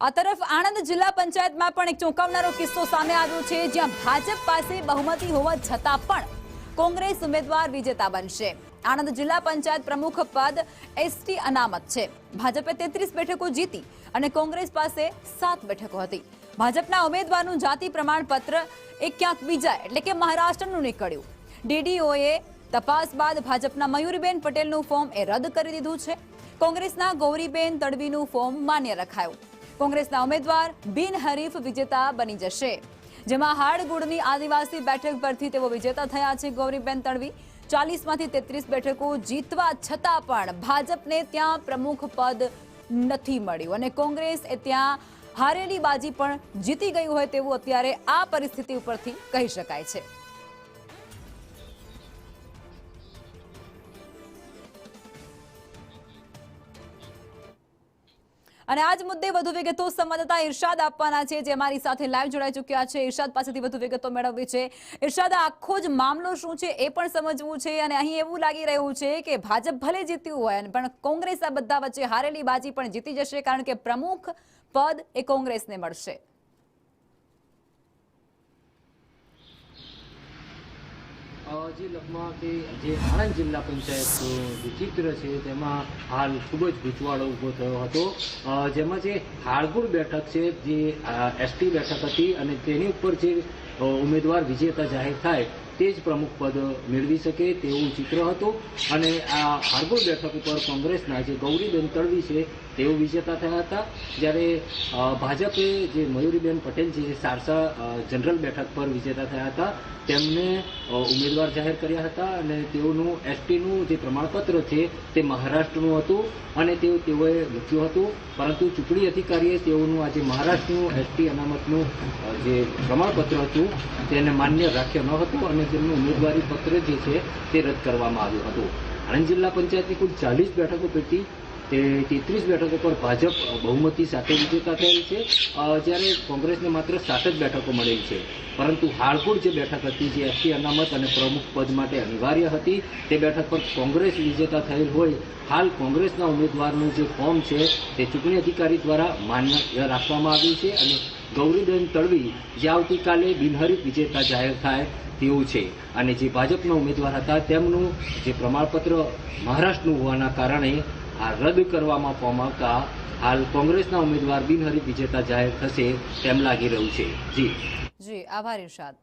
આ તરફ આણંદ જિલ્લા પંચાયતમાં પણ એક ચોંકાવનારો કિસ્સો સામે આવ્યો છે, જ્યાં ભાજપ પાસે બહુમતી હોવા છતાં પણ કોંગ્રેસ ઉમેદવાર વિજેતા બનશે। આણંદ જિલ્લા પંચાયત પ્રમુખ પદ એસટી અનામત છે। ભાજપે 33 બેઠકો જીતી અને કોંગ્રેસ પાસે 7 બેઠકો હતી। ભાજપના ઉમેદવારનું જાતિ પ્રમાણપત્ર એક ક્યાંક બીજા એટલે કે મહારાષ્ટ્રનું નીકળ્યું। ડીડીઓએ તપાસ બાદ ભાજપના મયુરીબેન પટેલનું ફોર્મ રદ કરી દીધું છે। કોંગ્રેસના ગૌરીબેન તડવીનું ફોર્મ માન્ય રખાયું। કોંગ્રેસના ઉમેદવાર બિનહરીફ વિજેતા બની જશે, જેમાં હાડગુડની આદિવાસી બેઠક પરથી તેઓ વિજેતા થયા છે। ગૌરીબેન તડવી 40માંથી 33 બેઠકો જીતવા છતાં પણ ભાજપને ત્યાં પ્રમુખ પદ નથી મળ્યું અને કોંગ્રેસ ત્યાં હારેલી બાજી પણ જીતી ગઈ હોય તેવું અત્યારે આ પરિસ્થિતિ ઉપરથી કહી શકાય છે। અને આજ મુદ્દે વધુ વિગતો સંવાદદાતા ઇરશાદ આપવાના છે, જે અમારી સાથે લાઈવ જોડાઈ ચૂક્યા છે। ઇરશાદ પાસેથી વધુ વિગતો મેળવવી છે। ઇરશાદ, આખો જ મામલો શું છે એ પણ સમજવું છે અને અહીં એવું લાગી રહ્યું છે કે ભાજપ ભલે જીત્યું હોય પણ કોંગ્રેસ આ બધા વચ્ચે હારેલી બાજી પણ જીતી જશે, કારણ કે પ્રમુખ પદ એ કોંગ્રેસને મળશે। જે લખમાં કે જે આણંદ જિલ્લા પંચાયતનું જે ચિત્ર છે તેમાં હાલ ખૂબ જ ગૂંચવાડો ઊભો થયો હતો, જેમાં જે હાડગુડ બેઠક છે જે એસટી બેઠક હતી અને તેની ઉપર જે ઉમેદવાર વિજેતા જાહેર થાય તે જ પ્રમુખ પદ મેળવી શકે તેવું ચિત્ર હતું। અને આ હાડગુડ બેઠક ઉપર કોંગ્રેસના જે ગૌરીબેન તડવી છે તેઓ વિજેતા થયા હતા, જ્યારે ભાજપે જે મયુરીબેન પટેલ છે સારસા જનરલ બેઠક પર વિજેતા થયા હતા, તેમને ઉમેદવાર જાહેર કર્યા હતા અને તેઓનું એસટીનું જે પ્રમાણપત્ર છે તે મહારાષ્ટ્રનું હતું અને તેઓએ મૂક્યું હતું, પરંતુ ચૂંટણી અધિકારીએ તેઓનું આજે મહારાષ્ટ્રનું એસટી અનામતનું જે પ્રમાણપત્ર હતું તેને માન્ય રાખ્યો ન હતું અને તેમનું ઉમેદવારી પત્ર જે છે તે રદ કરવામાં આવ્યું હતું। આણંદ જિલ્લા પંચાયતની કુલ 40 બેઠકો પૈકી તે 33 બેઠકો પર ભાજપ બહુમતી સાથે વિજેતા થયેલ છે, જ્યારે કોંગ્રેસને માત્ર 7 જ બેઠકો મળેલ છે। પરંતુ હાડગુડ જે બેઠક હતી જે એસટી અનામત અને પ્રમુખ પદ માટે અનિવાર્ય હતી તે બેઠક પર કોંગ્રેસ વિજેતા થયેલ હોય હાલ કોંગ્રેસના ઉમેદવારનું જે ફોર્મ છે તે ચૂંટણી અધિકારી દ્વારા માન્ય રાખવામાં આવ્યું છે અને ગૌરીબેન તડવી જે આવતીકાલે બિનહરીફ વિજેતા જાહેર થાય તેવું છે। અને જે ભાજપના ઉમેદવાર હતા તેમનું જે પ્રમાણપત્ર મહારાષ્ટ્રનું હોવાના કારણે આ રદ કરવામાં ફોર્મ આવતા હાલ કોંગ્રેસના ઉમેદવાર બિનહરીફ વિજેતા જાહેર થશે તેમ લાગી રહ્યું છે। જી આભાર ઇરશાદ।